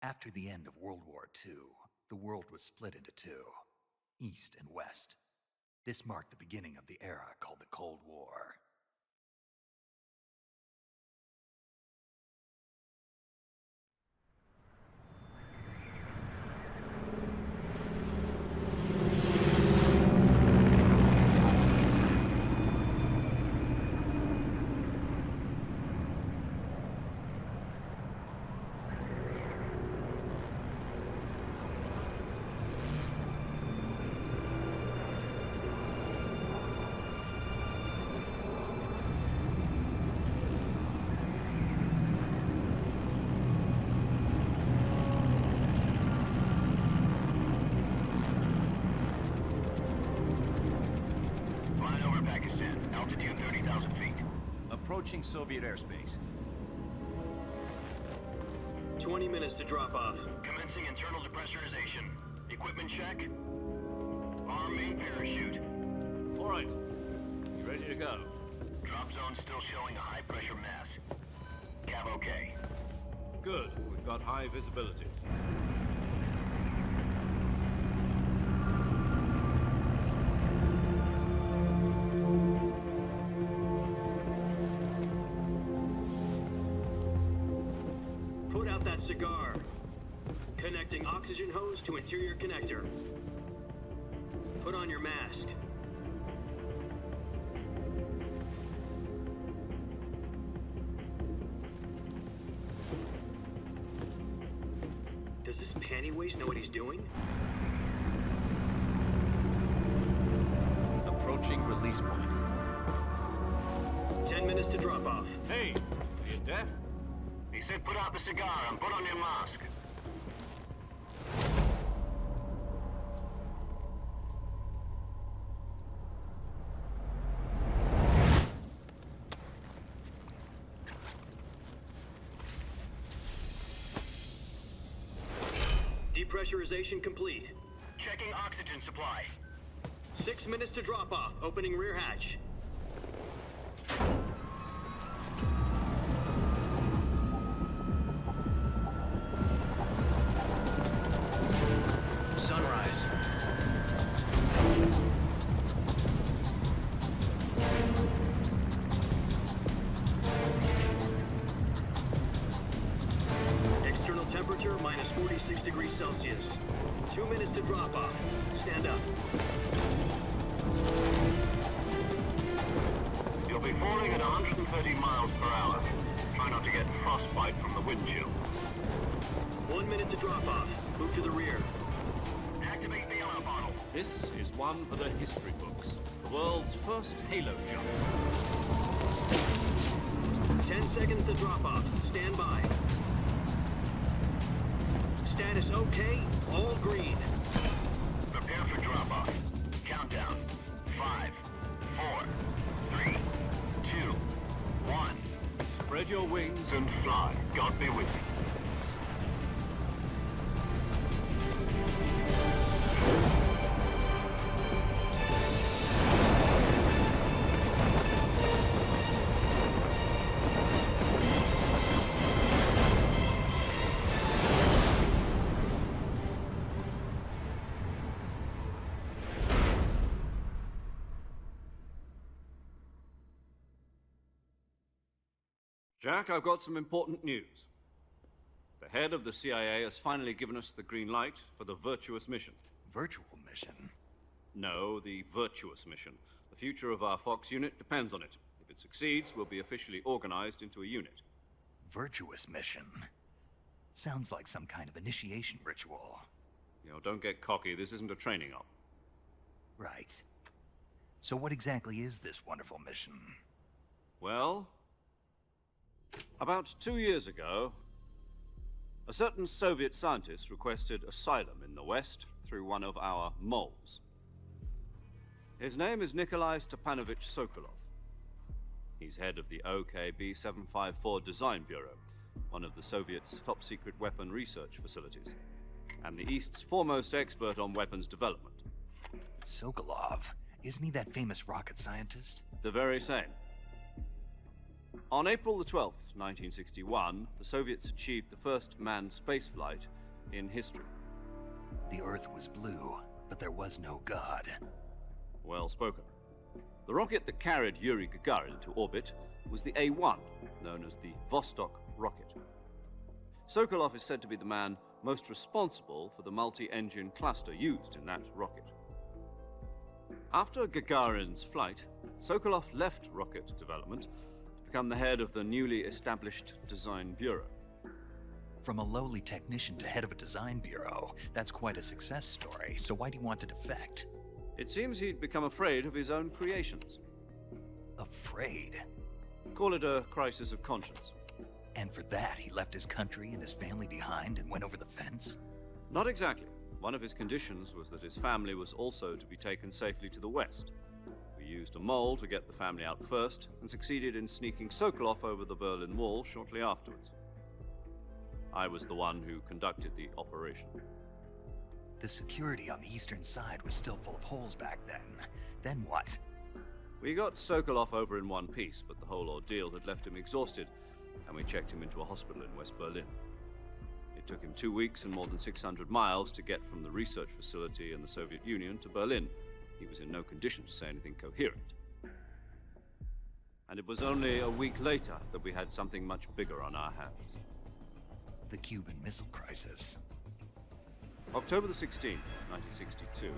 After the end of World War II, the world was split into two, East and West. This marked the beginning of the era called the Cold War. Altitude 30,000 feet. Approaching Soviet airspace. 20 minutes to drop off. Commencing internal depressurization. Equipment check. Arm main parachute. All right. You ready to go? Drop zone still showing a high pressure mass. Cav okay. Good. We've got high visibility. Put out that cigar. Connecting oxygen hose to interior connector. Put on your mask. Does this pantywaist know what he's doing? Approaching release point. 10 minutes to drop off. Hey, are you deaf? He said put out the cigar and put on your mask. Depressurization complete. Checking oxygen supply. 6 minutes to drop off. Opening rear hatch. Sunrise. External temperature minus 46 degrees Celsius. 2 minutes to drop off. Stand up. You'll be falling at 130 miles per hour. Try not to get frostbite from the wind chill. 1 minute to drop off. Move to the rear. Activate the yellow bottle. This is one for the history books. The world's first halo jump. 10 seconds to drop off. Stand by. Status okay. All green. Prepare for drop-off. Countdown. 5, 4, 3, 2, 1. Spread your wings And fly. God be with you. Jack, I've got some important news. The head of the CIA has finally given us the green light for the Virtuous mission. Virtual mission? No, the Virtuous mission. The future of our Fox unit depends on it. If it succeeds, we'll be officially organized into a unit. Virtuous mission? Sounds like some kind of initiation ritual. You know, don't get cocky. This isn't a training op. Right. So what exactly is this wonderful mission? Well, about 2 years ago, a certain Soviet scientist requested asylum in the West through one of our moles. His name is Nikolai Stepanovich Sokolov. He's head of the OKB-754 Design Bureau, one of the Soviets' top-secret weapon research facilities, and the East's foremost expert on weapons development. Sokolov? Isn't he that famous rocket scientist? The very same. On April the 12th, 1961, the Soviets achieved the first manned spaceflight in history. The Earth was blue, but there was no God. Well spoken. The rocket that carried Yuri Gagarin to orbit was the A-1, known as the Vostok rocket. Sokolov is said to be the man most responsible for the multi-engine cluster used in that rocket. After Gagarin's flight, Sokolov left rocket development to become the head of the newly established Design Bureau. From a lowly technician to head of a design bureau, that's quite a success story, so why do you want to defect? It seems he'd become afraid of his own creations. Afraid? Call it a crisis of conscience. And for that, he left his country and his family behind and went over the fence? Not exactly. One of his conditions was that his family was also to be taken safely to the west. We used a mole to get the family out first, and succeeded in sneaking Sokolov over the Berlin Wall shortly afterwards. I was the one who conducted the operation. The security on the eastern side was still full of holes back then. Then what? We got Sokolov over in one piece, but the whole ordeal had left him exhausted, and we checked him into a hospital in West Berlin. It took him 2 weeks and more than 600 miles to get from the research facility in the Soviet Union to Berlin. He was in no condition to say anything coherent. And it was only a week later that we had something much bigger on our hands. The Cuban Missile Crisis. October the 16th, 1962,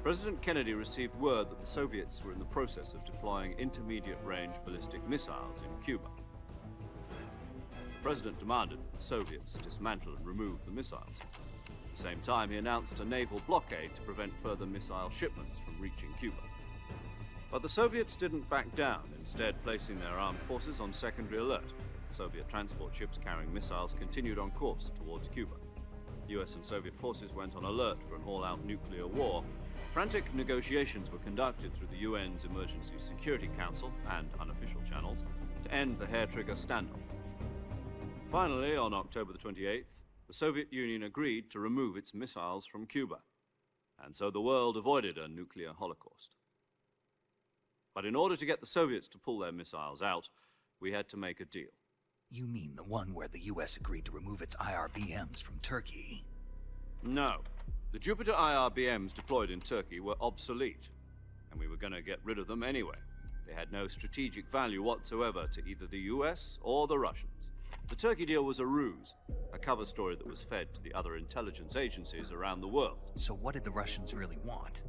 President Kennedy received word that the Soviets were in the process of deploying intermediate-range ballistic missiles in Cuba. The President demanded that the Soviets dismantle and remove the missiles. At the same time, he announced a naval blockade to prevent further missile shipments from reaching Cuba. But the Soviets didn't back down, instead placing their armed forces on secondary alert. Soviet transport ships carrying missiles continued on course towards Cuba. US and Soviet forces went on alert for an all-out nuclear war. Frantic negotiations were conducted through the UN's Emergency Security Council and unofficial channels to end the hair-trigger standoff. Finally, on October the 28th, the Soviet Union agreed to remove its missiles from Cuba, and so the world avoided a nuclear holocaust. But in order to get the Soviets to pull their missiles out, we had to make a deal. You mean the one where the US agreed to remove its IRBMs from Turkey? No. The Jupiter IRBMs deployed in Turkey were obsolete, and we were going to get rid of them anyway. They had no strategic value whatsoever to either the US or the Russians. The Turkey deal was a ruse, a cover story that was fed to the other intelligence agencies around the world. So what did the Russians really want?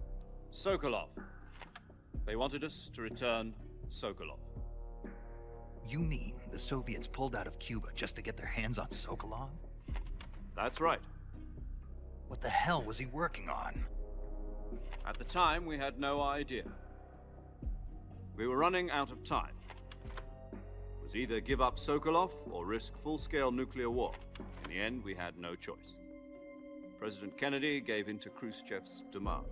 Sokolov. They wanted us to return Sokolov. You mean the Soviets pulled out of Cuba just to get their hands on Sokolov? That's right. What the hell was he working on? At the time, we had no idea. We were running out of time. It was either give up Sokolov or risk full-scale nuclear war. In the end, we had no choice. President Kennedy gave in to Khrushchev's demand.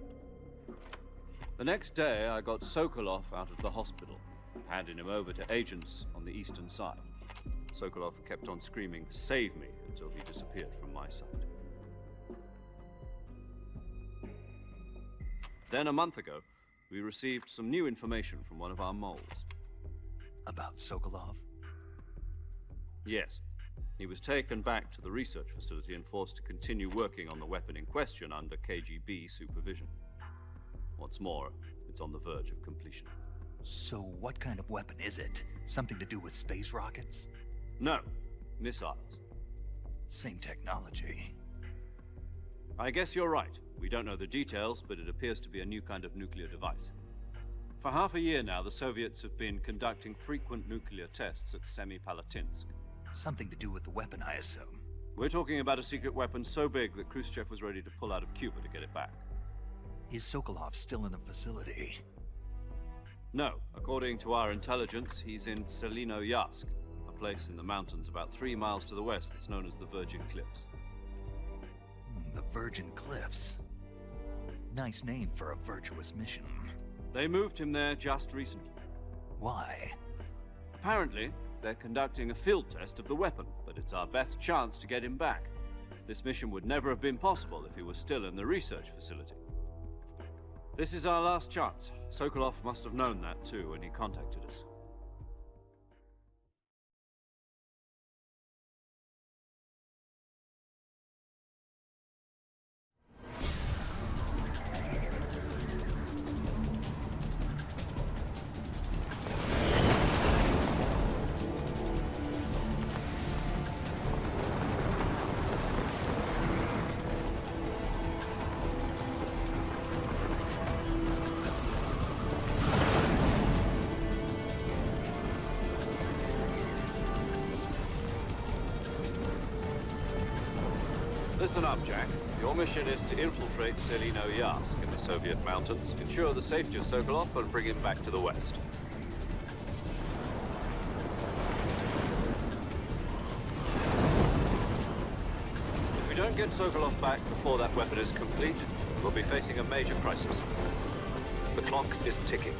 The next day, I got Sokolov out of the hospital, handing him over to agents on the eastern side. Sokolov kept on screaming, "Save me," until he disappeared from my sight. Then, a month ago, we received some new information from one of our moles. About Sokolov? Yes. He was taken back to the research facility and forced to continue working on the weapon in question under KGB supervision. What's more, it's on the verge of completion. So what kind of weapon is it? Something to do with space rockets? No, missiles. Same technology. I guess you're right. We don't know the details, but it appears to be a new kind of nuclear device. For half a year now, the Soviets have been conducting frequent nuclear tests at Semipalatinsk. Something to do with the weapon, I assume. We're talking about a secret weapon so big that Khrushchev was ready to pull out of Cuba to get it back. Is Sokolov still in the facility? No. According to our intelligence, he's in Selinoyarsk, a place in the mountains about 3 miles to the west that's known as the Virgin Cliffs. The Virgin Cliffs. Nice name for a virtuous mission. They moved him there just recently. Why? Apparently, they're conducting a field test of the weapon, but it's our best chance to get him back. This mission would never have been possible if he was still in the research facility. This is our last chance. Sokolov must have known that too when he contacted us. Listen up, Jack. Your mission is to infiltrate Selino Yask in the Soviet mountains, ensure the safety of Sokolov, and bring him back to the West. If we don't get Sokolov back before that weapon is complete, we'll be facing a major crisis. The clock is ticking.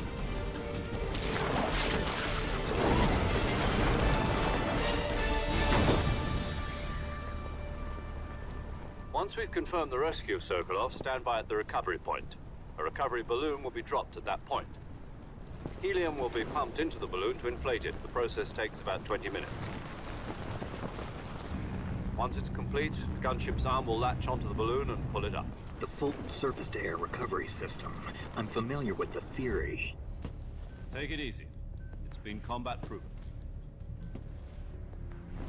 Once we've confirmed the rescue of Sokolov, stand by at the recovery point. A recovery balloon will be dropped at that point. Helium will be pumped into the balloon to inflate it. The process takes about 20 minutes. Once it's complete, the gunship's arm will latch onto the balloon and pull it up. The Fulton surface-to-air recovery system. I'm familiar with the theory. Take it easy. It's been combat proven.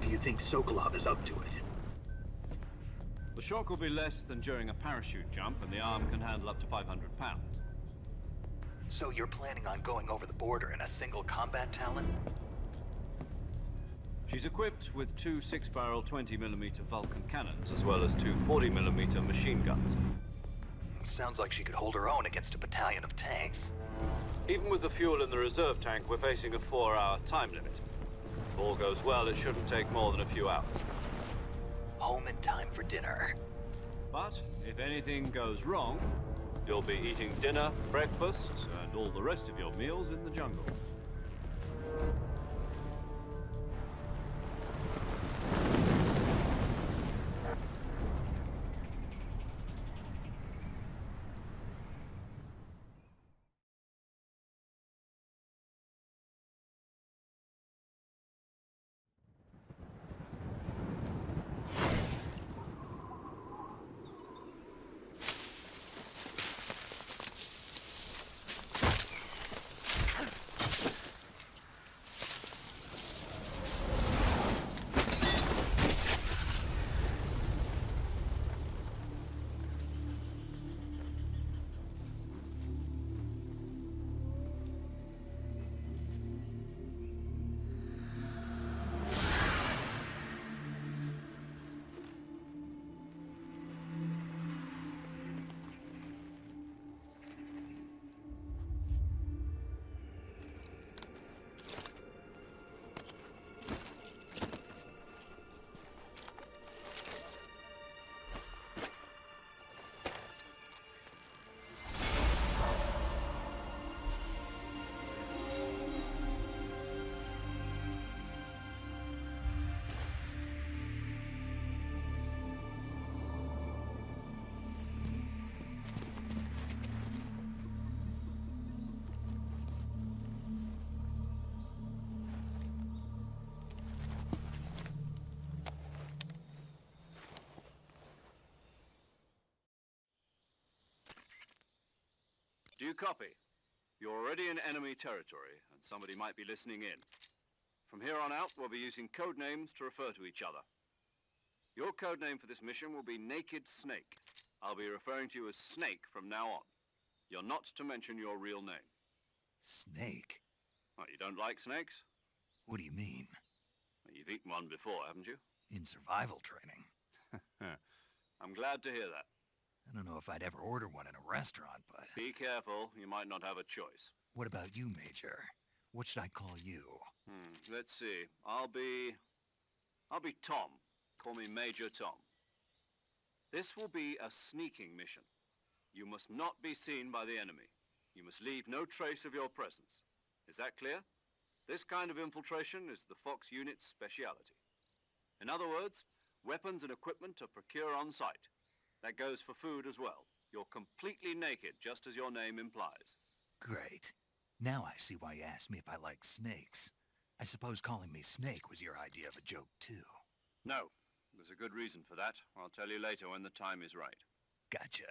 Do you think Sokolov is up to it? The shock will be less than during a parachute jump, and the arm can handle up to 500 pounds. So you're planning on going over the border in a single combat Talon? She's equipped with two 6-barrel 20mm Vulcan cannons, as well as two 40mm machine guns. Sounds like she could hold her own against a battalion of tanks. Even with the fuel in the reserve tank, we're facing a 4-hour time limit. If all goes well, it shouldn't take more than a few hours. Home in time for dinner. But if anything goes wrong, you'll be eating dinner, breakfast, and all the rest of your meals in the jungle. Do you copy? You're already in enemy territory, and somebody might be listening in. From here on out, we'll be using code names to refer to each other. Your code name for this mission will be Naked Snake. I'll be referring to you as Snake from now on. You're not to mention your real name. Snake? What, you don't like snakes? What do you mean? Well, you've eaten one before, haven't you? In survival training? I'm glad to hear that. I don't know if I'd ever order one in a restaurant, but... Be careful, you might not have a choice. What about you, Major? What should I call you? Let's see. I'll be Tom. Call me Major Tom. This will be a sneaking mission. You must not be seen by the enemy. You must leave no trace of your presence. Is that clear? This kind of infiltration is the Fox unit's speciality. In other words, weapons and equipment are procured on site. That goes for food as well. You're completely naked, just as your name implies. Great. Now I see why you asked me if I like snakes. I suppose calling me Snake was your idea of a joke, too. No. There's a good reason for that. I'll tell you later when the time is right. Gotcha.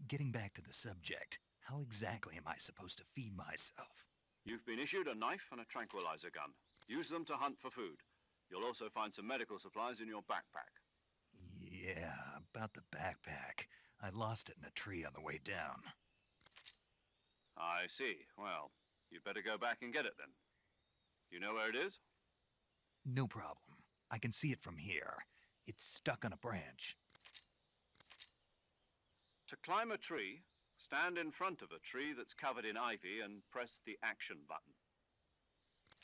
Getting back to the subject, how exactly am I supposed to feed myself? You've been issued a knife and a tranquilizer gun. Use them to hunt for food. You'll also find some medical supplies in your backpack. Yeah, about the backpack. I lost it in a tree on the way down. I see. Well, you'd better go back and get it then. You know where it is? No problem. I can see it from here. It's stuck on a branch. To climb a tree, stand in front of a tree that's covered in ivy and press the action button.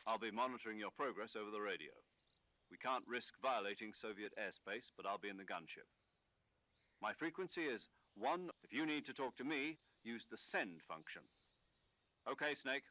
I'll be monitoring your progress over the radio. We can't risk violating Soviet airspace, but I'll be in the gunship. My frequency is 1. If you need to talk to me, use the send function. Okay, Snake.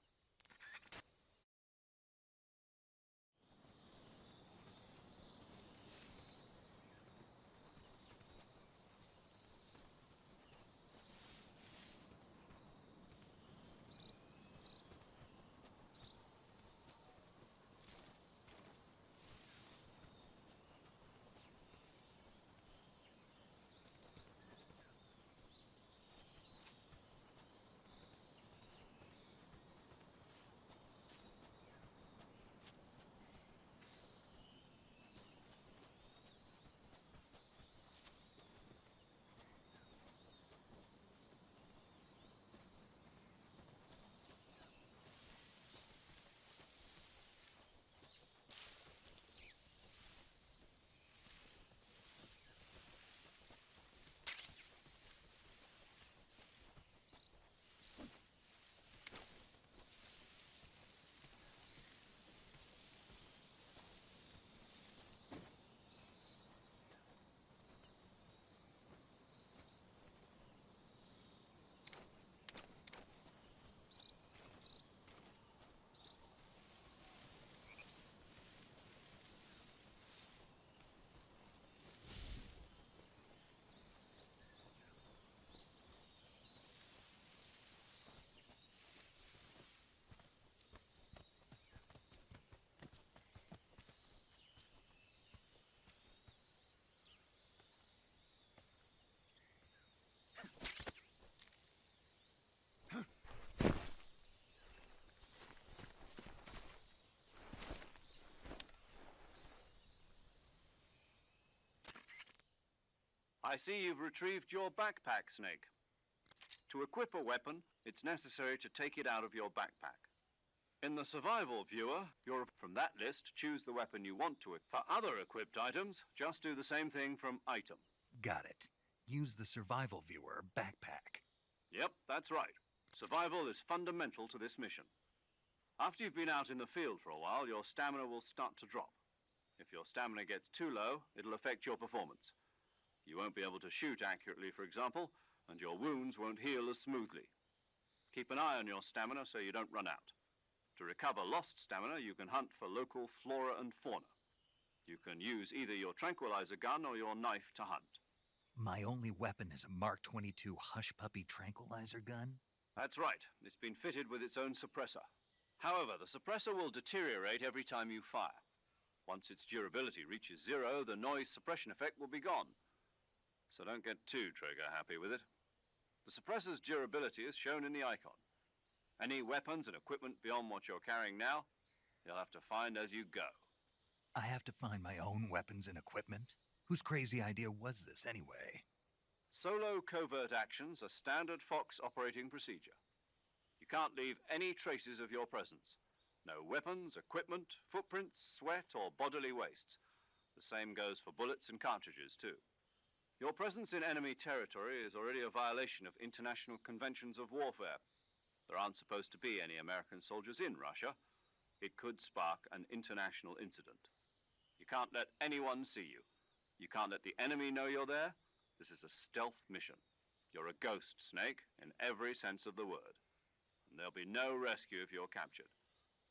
I see you've retrieved your backpack, Snake. To equip a weapon, it's necessary to take it out of your backpack. In the survival viewer, from that list, choose the weapon you want to. For other equipped items, just do the same thing from item. Got it. Use the survival viewer backpack. Yep, that's right. Survival is fundamental to this mission. After you've been out in the field for a while, your stamina will start to drop. If your stamina gets too low, it'll affect your performance. You won't be able to shoot accurately, for example, and your wounds won't heal as smoothly. Keep an eye on your stamina so you don't run out. To recover lost stamina, you can hunt for local flora and fauna. You can use either your tranquilizer gun or your knife to hunt. My only weapon is a Mark 22 Hush Puppy tranquilizer gun? That's right. It's been fitted with its own suppressor. However, the suppressor will deteriorate every time you fire. Once its durability reaches 0, the noise suppression effect will be gone. So don't get too trigger-happy with it. The suppressor's durability is shown in the icon. Any weapons and equipment beyond what you're carrying now, you'll have to find as you go. I have to find my own weapons and equipment? Whose crazy idea was this anyway? Solo covert actions are standard Fox operating procedure. You can't leave any traces of your presence. No weapons, equipment, footprints, sweat, or bodily wastes. The same goes for bullets and cartridges, too. Your presence in enemy territory is already a violation of international conventions of warfare. There aren't supposed to be any American soldiers in Russia. It could spark an international incident. You can't let anyone see you. You can't let the enemy know you're there. This is a stealth mission. You're a ghost, Snake, in every sense of the word. And there'll be no rescue if you're captured.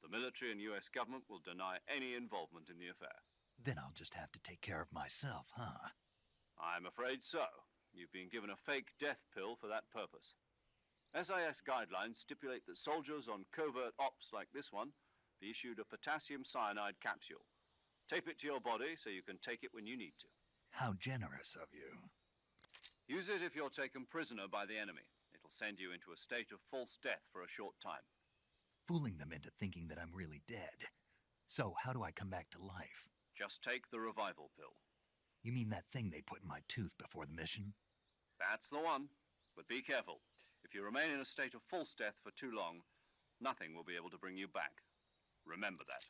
The military and US government will deny any involvement in the affair. Then I'll just have to take care of myself, huh? I'm afraid so. You've been given a fake death pill for that purpose. SIS guidelines stipulate that soldiers on covert ops like this one be issued a potassium cyanide capsule. Tape it to your body so you can take it when you need to. How generous of you. Use it if you're taken prisoner by the enemy. It'll send you into a state of false death for a short time. Fooling them into thinking that I'm really dead. So how do I come back to life? Just take the revival pill. You mean that thing they put in my tooth before the mission? That's the one. But be careful. If you remain in a state of false death for too long, nothing will be able to bring you back. Remember that.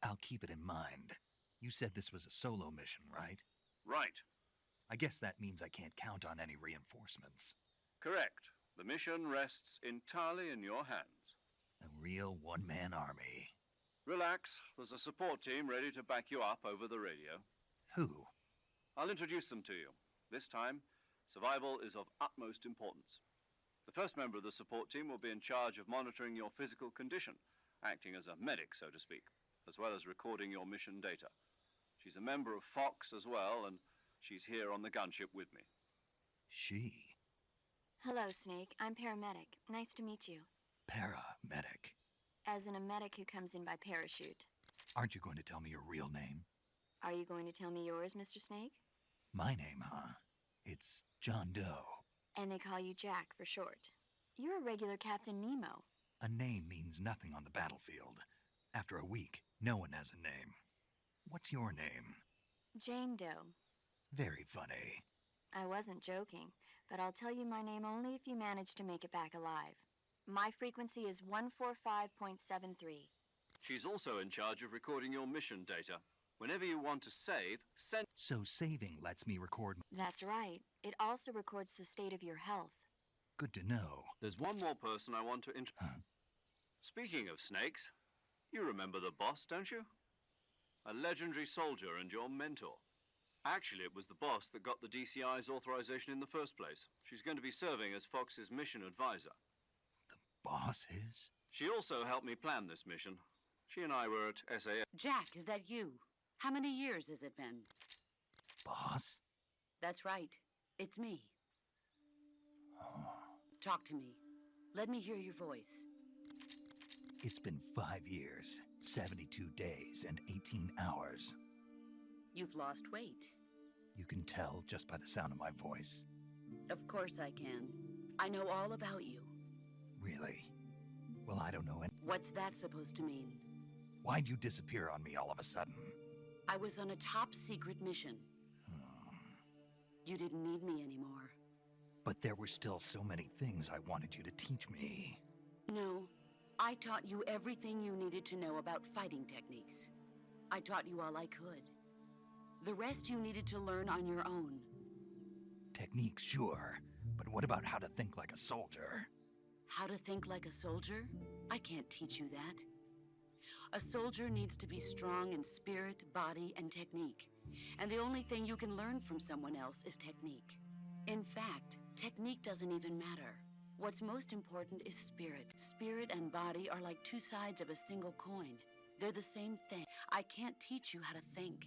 I'll keep it in mind. You said this was a solo mission, right? Right. I guess that means I can't count on any reinforcements. Correct. The mission rests entirely in your hands. A real one-man army. Relax. There's a support team ready to back you up over the radio. Who? I'll introduce them to you. This time, survival is of utmost importance. The first member of the support team will be in charge of monitoring your physical condition, acting as a medic, so to speak, as well as recording your mission data. She's a member of Fox as well, and she's here on the gunship with me. She. Hello, Snake. I'm paramedic. Nice to meet you. Paramedic. As in a medic who comes in by parachute. Aren't you going to tell me your real name? Are you going to tell me yours, Mr. Snake? My name, huh? It's John Doe. And they call you Jack for short. You're a regular Captain Nemo. A name means nothing on the battlefield. After a week, no one has a name. What's your name? Jane Doe. Very funny. I wasn't joking, but I'll tell you my name only if you manage to make it back alive. My frequency is 145.73. She's also in charge of recording your mission data. Whenever you want to save, send... So saving lets me record... That's right. It also records the state of your health. Good to know. There's one more person I want to Huh? Speaking of snakes, you remember the boss, don't you? A legendary soldier and your mentor. Actually, it was the boss that got the DCI's authorization in the first place. She's going to be serving as Fox's mission advisor. Boss is? She also helped me plan this mission. She and I were at SAS. Jack, is that you? How many years has it been? Boss? That's right. It's me. Talk to me. Let me hear your voice. It's been 5 years, 72 days, and 18 hours. You've lost weight. You can tell just by the sound of my voice. Of course I can. I know all about you. Really? Well, I don't know. What's that supposed to mean? Why'd you disappear on me all of a sudden? I was on a top secret mission. You didn't need me anymore. But there were still so many things I wanted you to teach me. No, I taught you everything you needed to know about fighting techniques. I taught you all I could. The rest you needed to learn on your own. Techniques, sure. But what about how to think like a soldier? How to think like a soldier? I can't teach you that. A soldier needs to be strong in spirit, body, and technique. And the only thing you can learn from someone else is technique. In fact, technique doesn't even matter. What's most important is spirit. Spirit and body are like two sides of a single coin. They're the same thing. I can't teach you how to think.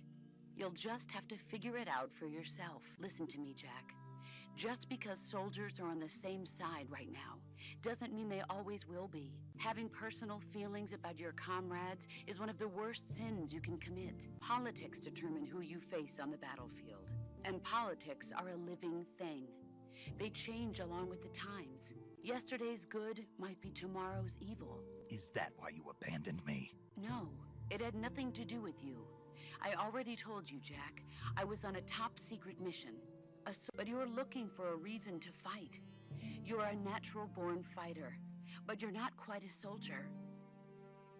You'll just have to figure it out for yourself. Listen to me, Jack. Just because soldiers are on the same side right now doesn't mean they always will be. Having personal feelings about your comrades is one of the worst sins you can commit. Politics determine who you face on the battlefield. And politics are a living thing. They change along with the times. Yesterday's good might be tomorrow's evil. Is that why you abandoned me? No, it had nothing to do with you. I already told you, Jack. I was on a top secret mission. But you're looking for a reason to fight. You're a natural-born fighter, but you're not quite a soldier.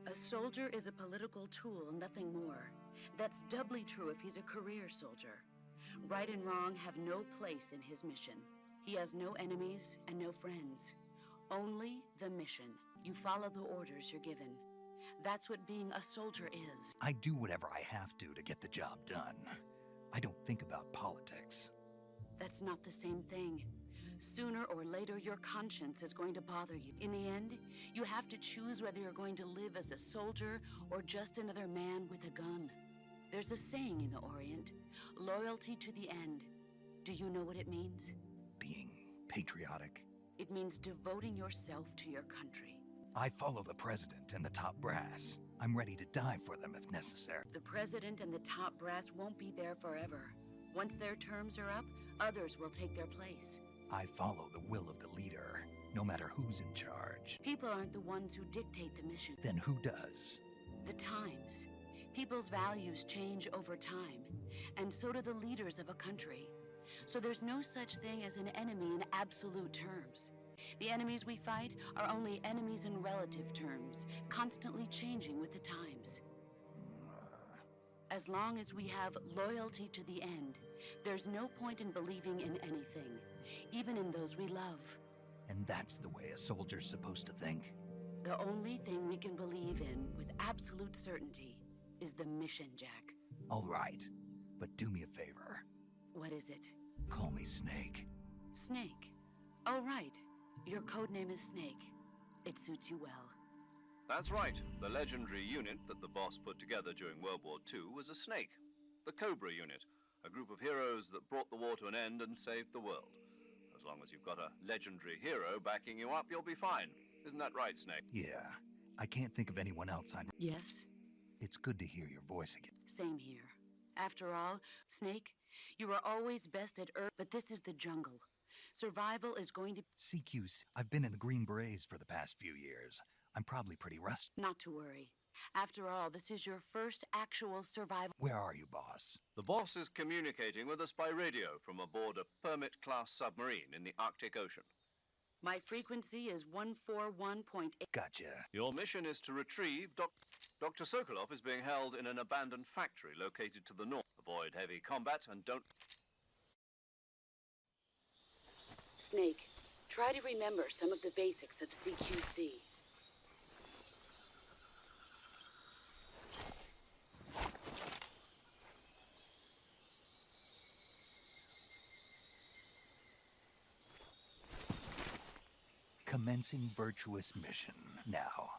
A soldier is a political tool, nothing more. That's doubly true if he's a career soldier. Right and wrong have no place in his mission. He has no enemies and no friends. Only the mission. You follow the orders you're given. That's what being a soldier is. I do whatever I have to get the job done. I don't think about politics. That's not the same thing. Sooner or later, your conscience is going to bother you. In the end, you have to choose whether you're going to live as a soldier or just another man with a gun. There's a saying in the Orient, loyalty to the end. Do you know what it means? Being patriotic. It means devoting yourself to your country. I follow the president and the top brass. I'm ready to die for them if necessary. The president and the top brass won't be there forever. Once their terms are up, others will take their place. I follow the will of the leader, no matter who's in charge. People aren't the ones who dictate the mission. Then who does? The times. People's values change over time, and so do the leaders of a country. So there's no such thing as an enemy in absolute terms. The enemies we fight are only enemies in relative terms, constantly changing with the times. As long as we have loyalty to the end, there's no point in believing in anything, even in those we love. And that's the way a soldier's supposed to think? The only thing we can believe in with absolute certainty is the mission, Jack. All right, but do me a favor. What is it? Call me Snake. Snake. Oh, right. Your code name is Snake. It suits you well. That's right. The legendary unit that the boss put together during World War II was a snake. The Cobra unit, a group of heroes that brought the war to an end and saved the world. As long as you've got a legendary hero backing you up, you'll be fine. Isn't that right, Snake? Yeah, I can't think of anyone else I'd... Yes? It's good to hear your voice again. Same here. After all, Snake, you are always best at Earth, but this is the jungle. Survival is going to... CQC. I've been in the Green Berets for the past few years. I'm probably pretty rusty. Not to worry. After all, this is your first actual survival... Where are you, boss? The boss is communicating with us by radio from aboard a Permit-class submarine in the Arctic Ocean. My frequency is 141.8... Gotcha. Your mission is to retrieve Dr. Sokolov is being held in an abandoned factory located to the north. Avoid heavy combat and don't... Snake, try to remember some of the basics of CQC. Commencing virtuous mission. Now.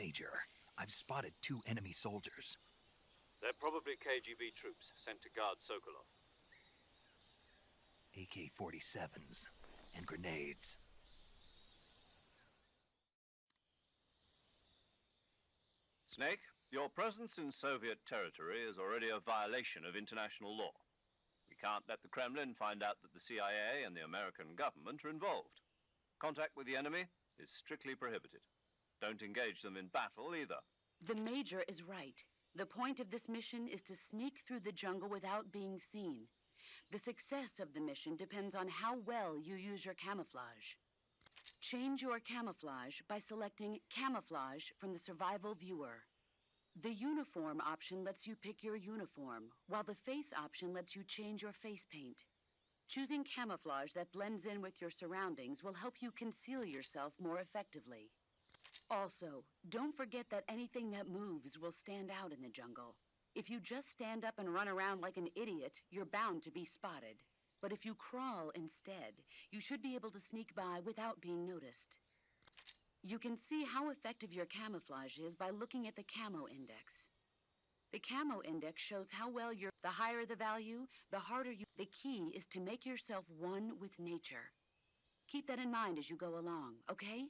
Major. I've spotted 2 enemy soldiers. They're probably KGB troops sent to guard Sokolov. AK-47s and grenades. Snake, your presence in Soviet territory is already a violation of international law. We can't let the Kremlin find out that the CIA and the American government are involved. Contact with the enemy is strictly prohibited. Don't engage them in battle either. The Major is right. The point of this mission is to sneak through the jungle without being seen. The success of the mission depends on how well you use your camouflage. Change your camouflage by selecting Camouflage from the Survival Viewer. The Uniform option lets you pick your uniform, while the Face option lets you change your face paint. Choosing camouflage that blends in with your surroundings will help you conceal yourself more effectively. Also, don't forget that anything that moves will stand out in the jungle. If you just stand up and run around like an idiot, you're bound to be spotted. But if you crawl instead, you should be able to sneak by without being noticed. You can see how effective your camouflage is by looking at the Camo Index. The Camo Index shows how well you're. The higher the value, the harder you. The key is to make yourself one with nature. Keep that in mind as you go along, okay?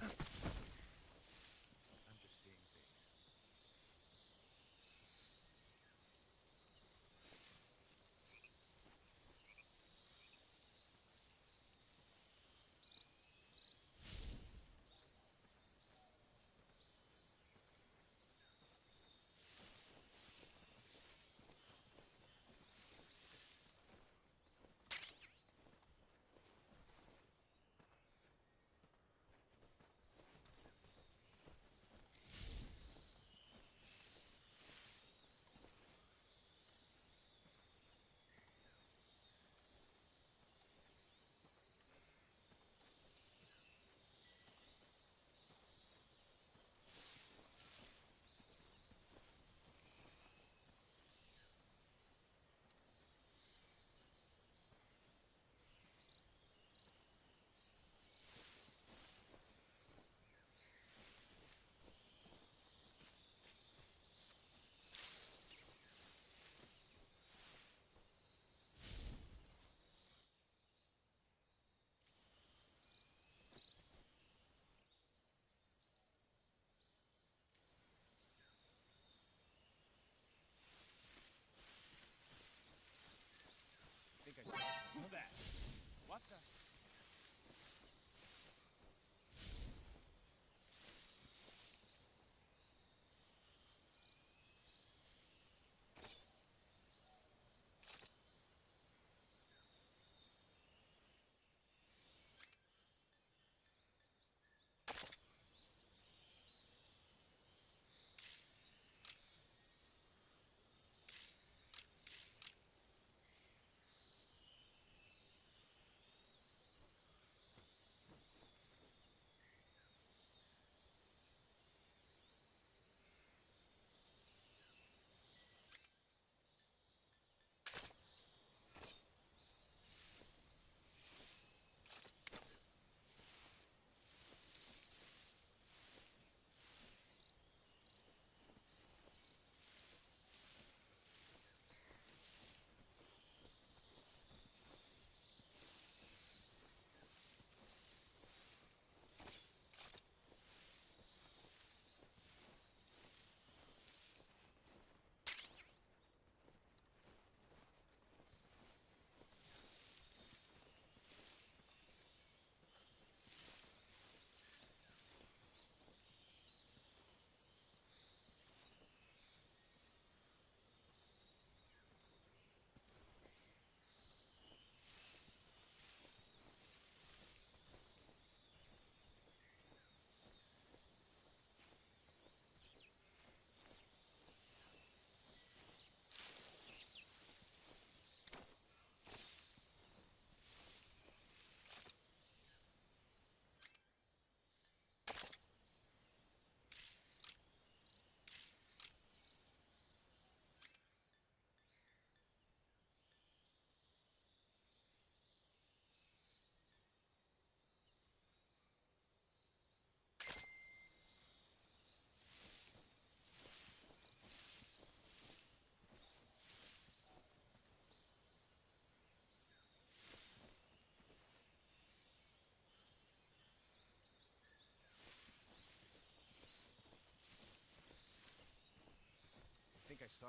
I'm just seeing things. Think I saw some of that. What the?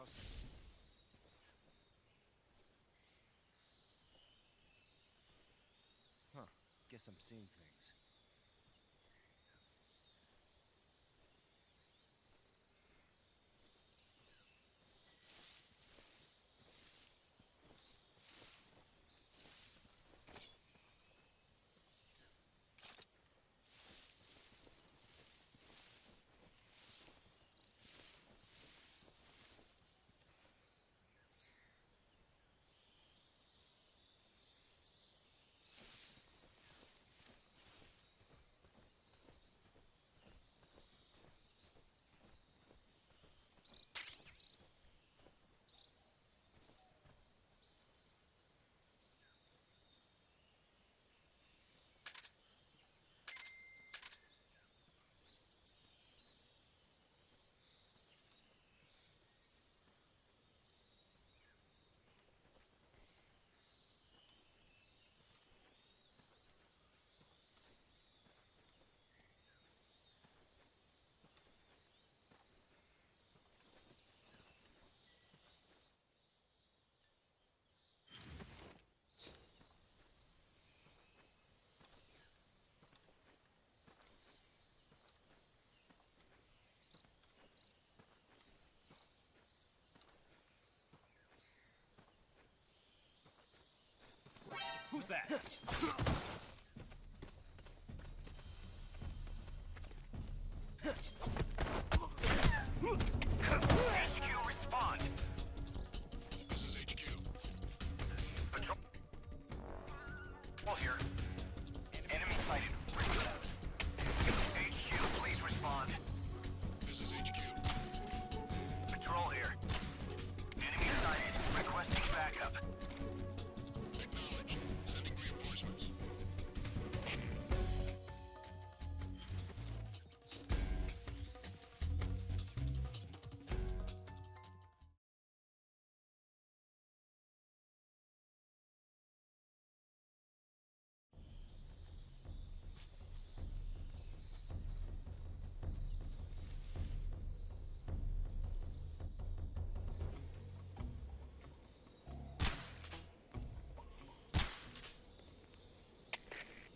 house. Huh. Guess I'm seeing things. Who's that? HQ, respond. This is HQ. Patrol here. Enemy sighted. HQ, please respond. This is HQ. Patrol here. Enemy sighted. Requesting backup. Acknowledged. Sending reinforcements.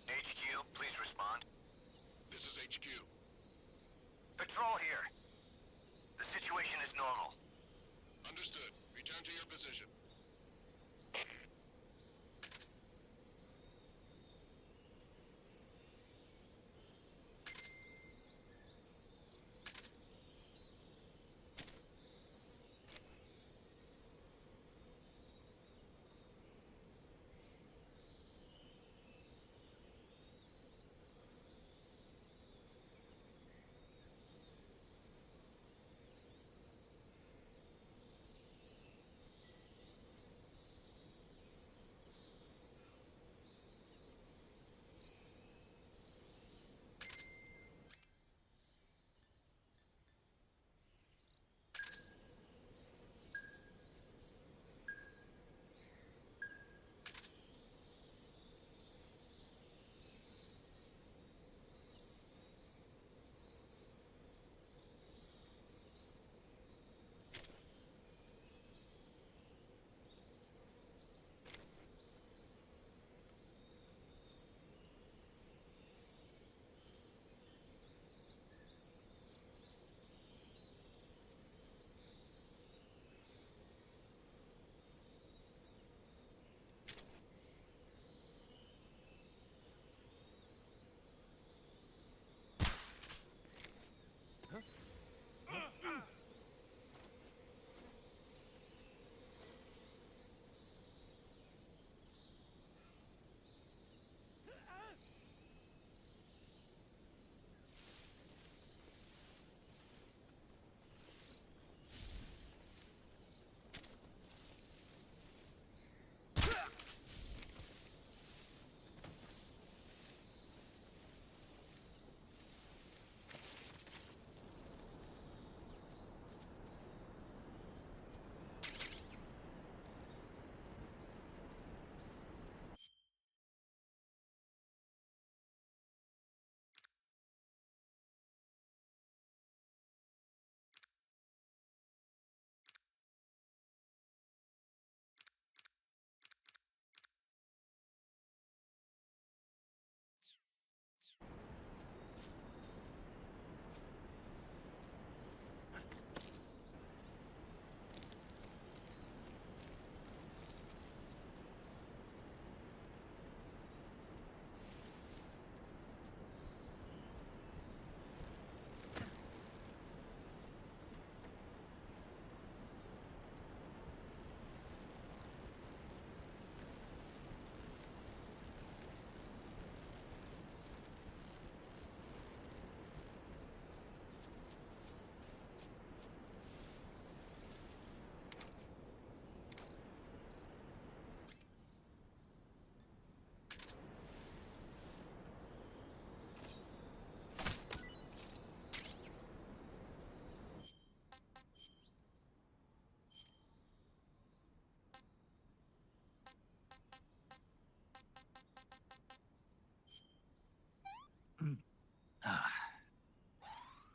HQ, please respond. This is HQ. Patrol here. The situation is normal. Understood. Return to your position.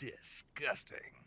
Disgusting.